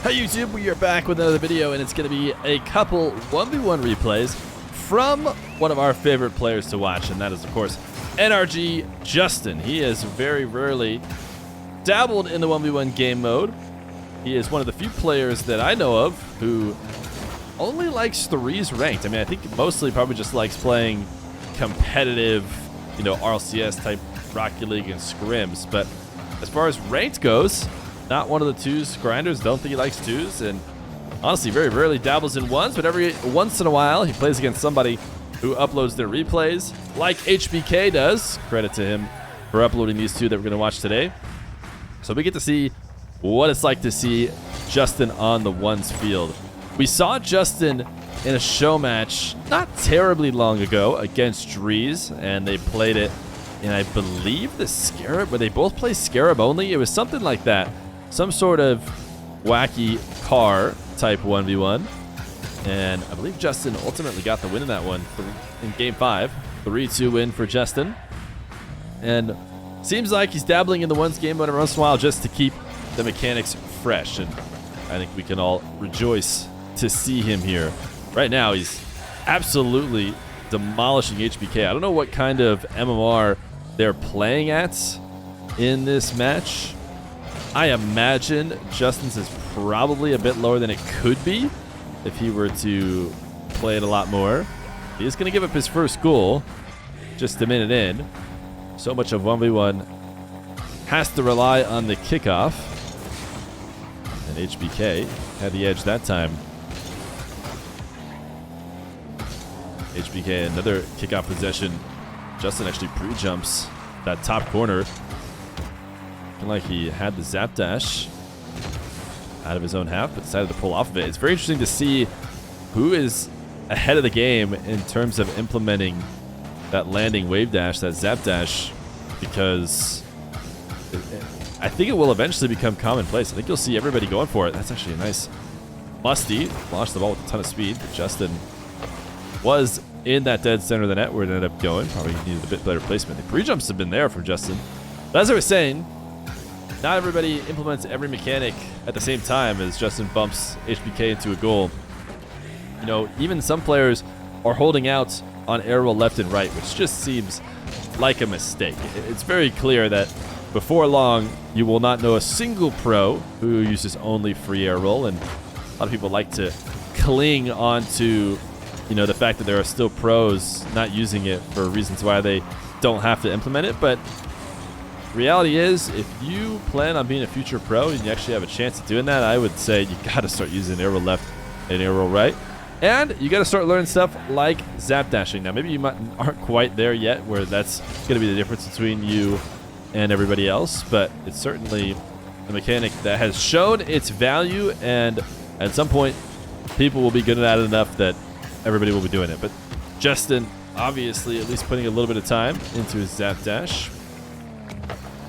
Hi YouTube, we are back with another video, and it's going to be a couple 1v1 replays from one of our favorite players to watch, and that is, of course, NRG Justin. He has very rarely dabbled in the 1v1 game mode. He is one of the few players that I know of who only likes 3s ranked. I mean, I think mostly probably just likes playing competitive, you know, RLCS type Rocket League and scrims, but as far as ranked goes, not one of the 2s grinders. Don't think he likes 2s, and honestly very rarely dabbles in 1s, but every once in a while he plays against somebody who uploads their replays like HBK does. Credit to him for uploading these 2 that we're going to watch today. So we get to see what it's like to see Justin on the 1s field. We saw Justin in a show match not terribly long ago against Drees, and they played it in, I believe, the Scarab, where they both play Scarab only. It was something like that. Some sort of wacky car type 1v1. And I believe Justin ultimately got the win in that one in Game 5. 3-2 win for Justin. And seems like he's dabbling in the 1s game mode every once in a while just to keep the mechanics fresh. And I think we can all rejoice to see him here. Right now, he's absolutely demolishing HBK. I don't know what kind of MMR they're playing at in this match. I imagine Justin's is probably a bit lower than it could be if he were to play it a lot more. He is going to give up his first goal just a minute in. So much of 1v1 has to rely on the kickoff. And HBK had the edge that time. HBK, another kickoff possession. Justin actually pre-jumps that top corner. Looking like he had the zap dash out of his own half, but decided to pull off of it. It's very interesting to see who is ahead of the game in terms of implementing that landing wave dash, that zap dash, because I think it will eventually become commonplace. I think you'll see everybody going for it. That's actually a nice musty. Launched the ball with a ton of speed, but Justin was in that dead center of the net where it ended up going. Probably needed a bit better placement. The pre-jumps have been there from Justin. But as I was saying, not everybody implements every mechanic at the same time as Justin bumps HBK into a goal. You know, even some players are holding out on air roll left and right, which just seems like a mistake. It's very clear that before long, you will not know a single pro who uses only free air roll, and a lot of people like to cling on to, you know, the fact that there are still pros not using it for reasons why they don't have to implement it. But reality is, if you plan on being a future pro and you actually have a chance of doing that, I would say you got to start using air roll left and air roll right. And you got to start learning stuff like zap dashing. Now, maybe you aren't quite there yet where that's going to be the difference between you and everybody else, but it's certainly a mechanic that has shown its value, and at some point, people will be good at it enough that everybody will be doing it. But Justin, obviously, at least putting a little bit of time into his zap dash.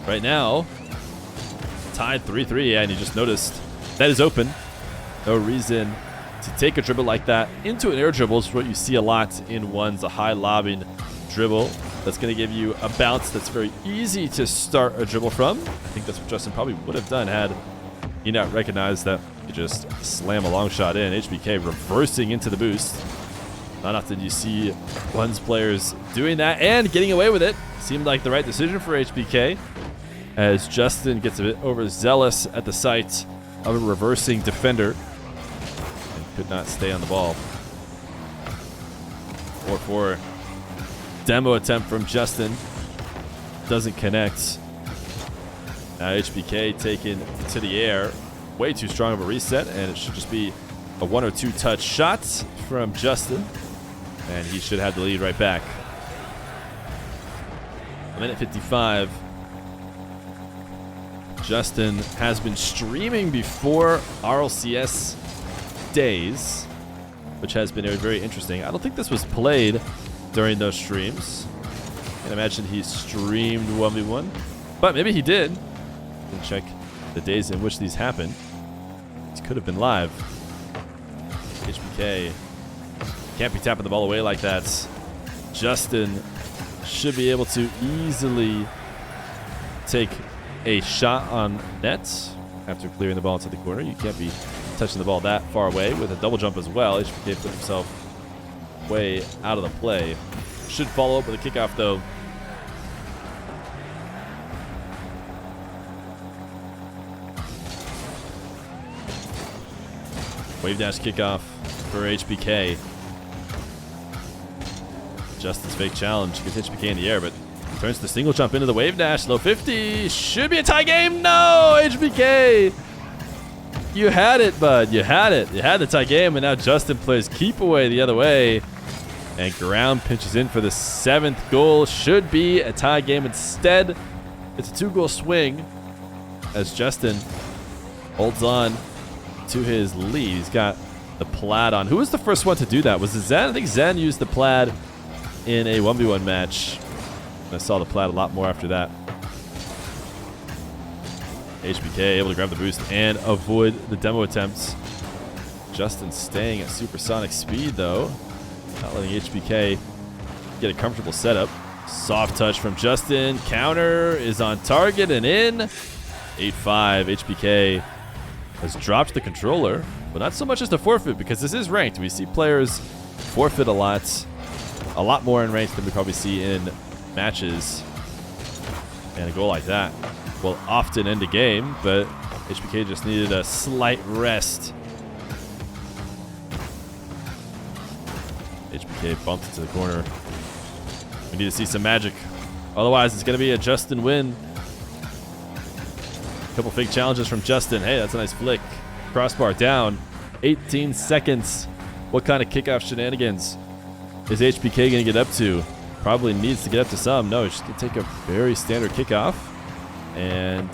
Right now, tied 3-3, and you just noticed that is open. No reason to take a dribble like that into an air dribble is what you see a lot in 1s, a high lobbing dribble that's going to give you a bounce that's very easy to start a dribble from. I think that's what Justin probably would have done had he not recognized that you just slam a long shot in. HBK reversing into the boost. Not often you see 1s players doing that and getting away with it. Seemed like the right decision for HBK, as Justin gets a bit overzealous at the sight of a reversing defender and could not stay on the ball. 4-4 demo attempt from Justin. Doesn't connect. Now HBK taken to the air. Way too strong of a reset, and it should just be a 1 or 2 touch shot from Justin, and he should have the lead right back. A minute 55. Justin has been streaming before RLCS days, which has been very interesting. I don't think this was played during those streams. I can imagine he streamed 1v1, but maybe he did. You can check the days in which these happened. This could have been live. HBK can't be tapping the ball away like that. Justin should be able to easily take a shot on net after clearing the ball into the corner. You can't be touching the ball that far away with a double jump as well. HBK put himself way out of the play. Should follow up with a kickoff, though. Wave dash kickoff for HBK. Justin's fake challenge gets HBK in the air, but turns the single jump into the wave dash. Low 50. Should be a tie game. No, HBK. You had it, bud. You had it. You had the tie game, and now Justin plays keep away the other way. And ground pinches in for the 7th goal. Should be a tie game instead. It's a 2-goal swing as Justin holds on to his lead. He's got the plaid on. Who was the first one to do that? Was it Zen? I think Zen used the plaid in a 1v1 match. I saw the plaid a lot more after that. HBK able to grab the boost and avoid the demo attempts. Justin staying at supersonic speed, though. Not letting HBK get a comfortable setup. Soft touch from Justin. Counter is on target and in. 8-5. HBK has dropped the controller, but not so much as the forfeit, because this is ranked. We see players forfeit a lot more in ranked than we probably see in matches. And a goal like that will often end a game, but HBK just needed a slight rest. HBK bumped into the corner. We need to see some magic. Otherwise, it's going to be a Justin win. Couple fake challenges from Justin. Hey, that's a nice flick. Crossbar down. 18 seconds. What kind of kickoff shenanigans is HBK going to get up to? Probably needs to get up to some. No, he's just going to take a very standard kickoff. And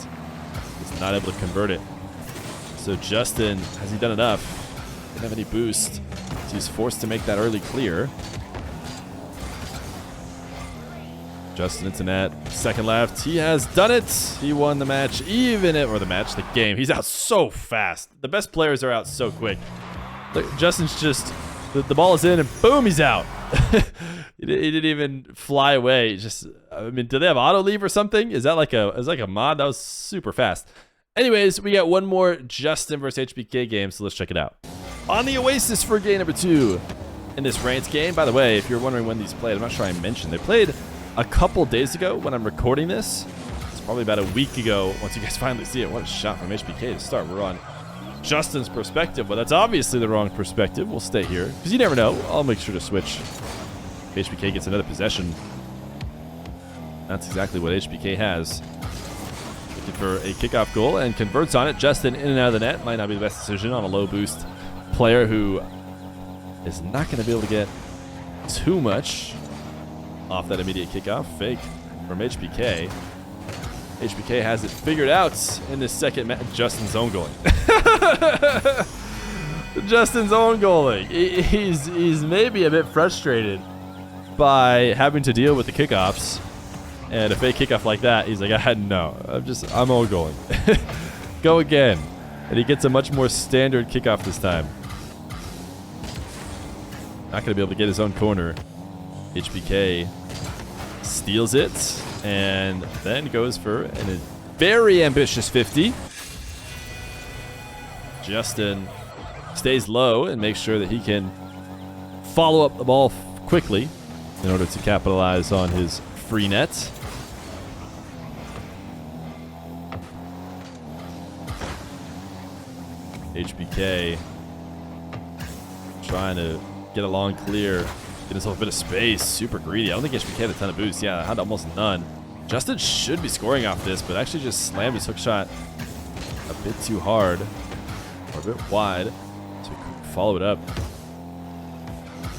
he's not able to convert it. So Justin, has he done enough? Didn't have any boost. So he's forced to make that early clear. Justin into net. Second left. He has done it. He won the match. The game. He's out so fast. The best players are out so quick. Look, Justin's just, the ball is in and boom, he's out. He didn't even fly away. Just, I mean, do they have auto leave or something? Is that like a mod? That was super fast. Anyways, we got one more Justin versus HBK game, so let's check it out. On the Oasis for game number 2 in this ranked game. By the way, if you're wondering when these played, I'm not sure I mentioned. They played a couple days ago when I'm recording this. It's probably about a week ago. Once you guys finally see it, what a shot from HBK to start. We're on Justin's perspective, but that's obviously the wrong perspective. We'll stay here because you never know. I'll make sure to switch. HBK gets another possession. That's exactly what HBK has. Looking for a kickoff goal and converts on it. Justin in and out of the net. Might not be the best decision on a low boost player who is not going to be able to get too much off that immediate kickoff. Fake from HBK. HBK has it figured out in this second match. Justin's own goaling. Justin's own goaling. He's maybe a bit frustrated by having to deal with the kickoffs. And a fake kickoff like that, he's like, I'm own goaling. Go again. And he gets a much more standard kickoff this time. Not going to be able to get his own corner. HBK steals it and then goes for a very ambitious 50. Justin stays low and makes sure that he can follow up the ball quickly in order to capitalize on his free net. HBK trying to get a long clear, get himself a bit of space. Super greedy. I don't think HBK had a ton of boost. Yeah, had almost none. Justin should be scoring off this, but actually just slammed his hook shot a bit too hard, or a bit wide, so he couldn't follow it up.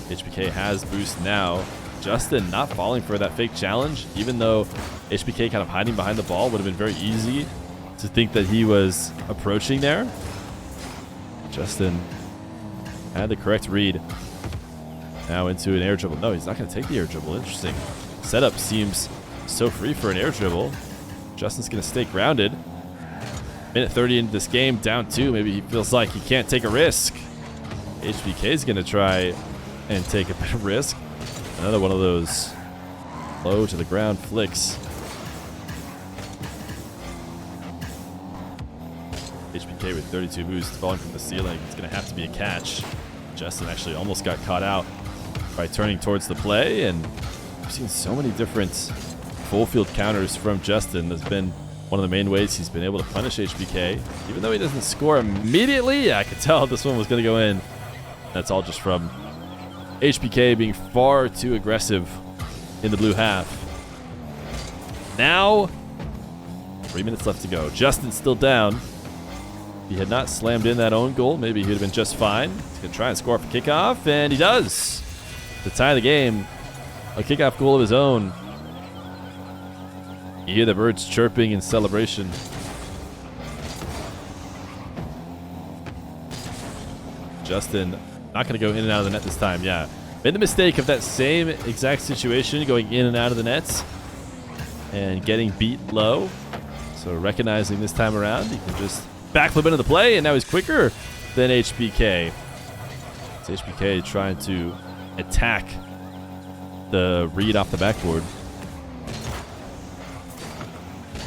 HBK has boost now. Justin not falling for that fake challenge, even though HBK kind of hiding behind the ball would have been very easy to think that he was approaching there. Justin had the correct read. Now into an air dribble. No, he's not going to take the air dribble. Interesting. Setup seems so free for an air dribble. Justin's going to stay grounded. Minute 30 into this game, down 2. Maybe he feels like he can't take a risk. HBK is going to try and take a bit of risk. Another one of those low to the ground flicks. HBK HBK with 32 boost falling from the ceiling. It's going to have to be a catch. Justin actually almost got caught out by turning towards the play, and we've seen so many different full field counters from Justin. That's been one of the main ways he's been able to punish HBK. Even though he doesn't score immediately, I could tell this one was going to go in. That's all just from HBK being far too aggressive in the blue half. Now, 3 minutes left to go. Justin's still down. If he had not slammed in that own goal, maybe he would have been just fine. He's going to try and score for kickoff, and he does. To tie the game, a kickoff goal of his own. You hear the birds chirping in celebration. Justin not going to go in and out of the net this time. Yeah, made the mistake of that same exact situation, going in and out of the nets and getting beat low. So recognizing this time around, he can just backflip into the play, and now he's quicker than HBK. It's HBK trying to attack the read off the backboard.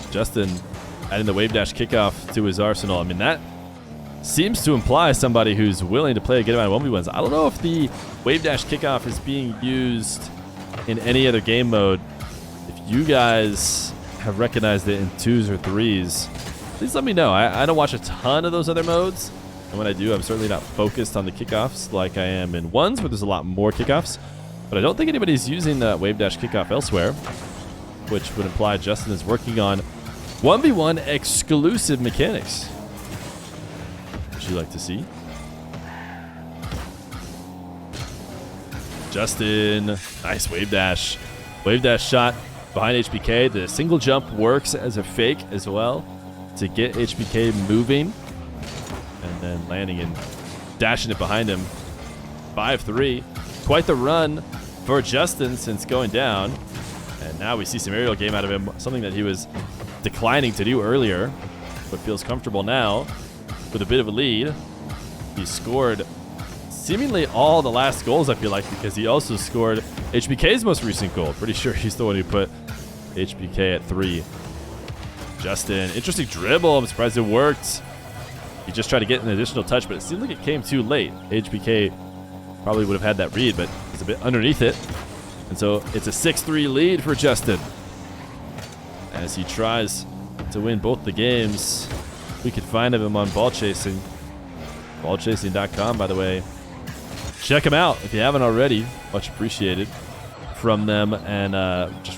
Justin adding the wave dash kickoff to his arsenal. I mean, that seems to imply somebody who's willing to play a good amount of 1v1s. I don't know if the wave dash kickoff is being used in any other game mode. If you guys have recognized it in 2s or 3s, please let me know. I don't watch a ton of those other modes, and when I do, I'm certainly not focused on the kickoffs like I am in 1s, where there's a lot more kickoffs. But I don't think anybody's using the wave dash kickoff elsewhere, which would imply Justin is working on 1v1 exclusive mechanics. Would you like to see? Justin, nice wave dash. Wave dash shot behind HBK. The single jump works as a fake as well to get HBK moving, and then landing and dashing it behind him. 5-3. Quite the run for Justin since going down. And now we see some aerial game out of him, something that he was declining to do earlier, but feels comfortable now with a bit of a lead. He scored seemingly all the last goals, I feel like, because he also scored HBK's most recent goal. Pretty sure he's the one who put HBK at 3. Justin, interesting dribble. I'm surprised it worked. He just tried to get an additional touch, but it seemed like it came too late. HBK probably would have had that read, but he's a bit underneath it. And so it's a 6-3 lead for Justin as he tries to win both the games. We could find him on Ball Chasing. Ballchasing.com, by the way. Check him out if you haven't already. Much appreciated from them, and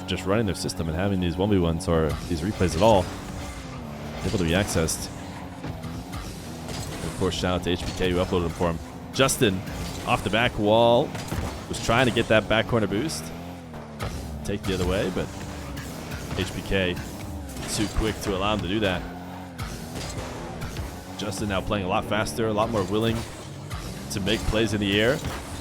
just running their system and having these 1v1s or these replays at all able to be accessed. And of course, shout out to HBK who uploaded them for him. Justin off the back wall was trying to get that back corner boost. Take the other way, but HBK too quick to allow him to do that. Justin now playing a lot faster, a lot more willing to make plays in the air.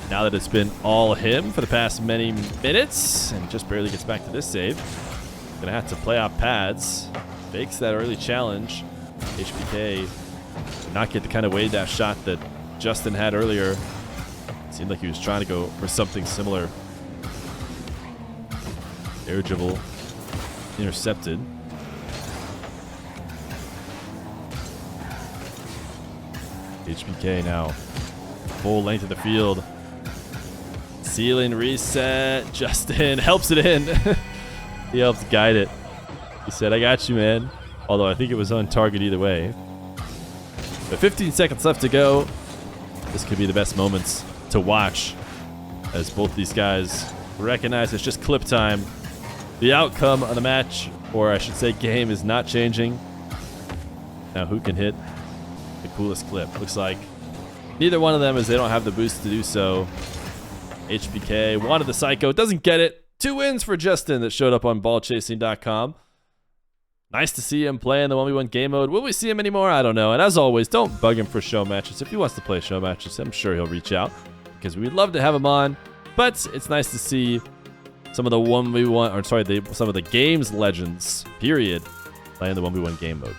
Now that it's been all him for the past many minutes, and just barely gets back to this save. Gonna have to play off pads. Fakes that early challenge. HBK did not get the kind of wave dash shot that Justin had earlier. Seemed like he was trying to go for something similar. Air dribble intercepted. HBK now full length of the field. Ceiling reset. Justin helps it in. He helped guide it. He said, "I got you, man." Although I think it was on target either way. But 15 seconds left to go. This could be the best moments to watch as both these guys recognize it's just clip time. The outcome of the match, or I should say game, is not changing. Now who can hit the coolest clip? Looks like neither one of them, as they don't have the boost to do so. HBK wanted the psycho, doesn't get it. 2 wins for Justin that showed up on ballchasing.com. Nice to see him play in the 1v1 game mode. Will we see him anymore? I don't know. And as always, don't bug him for show matches. If he wants to play show matches, I'm sure he'll reach out because we'd love to have him on. But it's nice to see some of the 1v1, or sorry, some of the game's legends, period, play in the 1v1 game mode.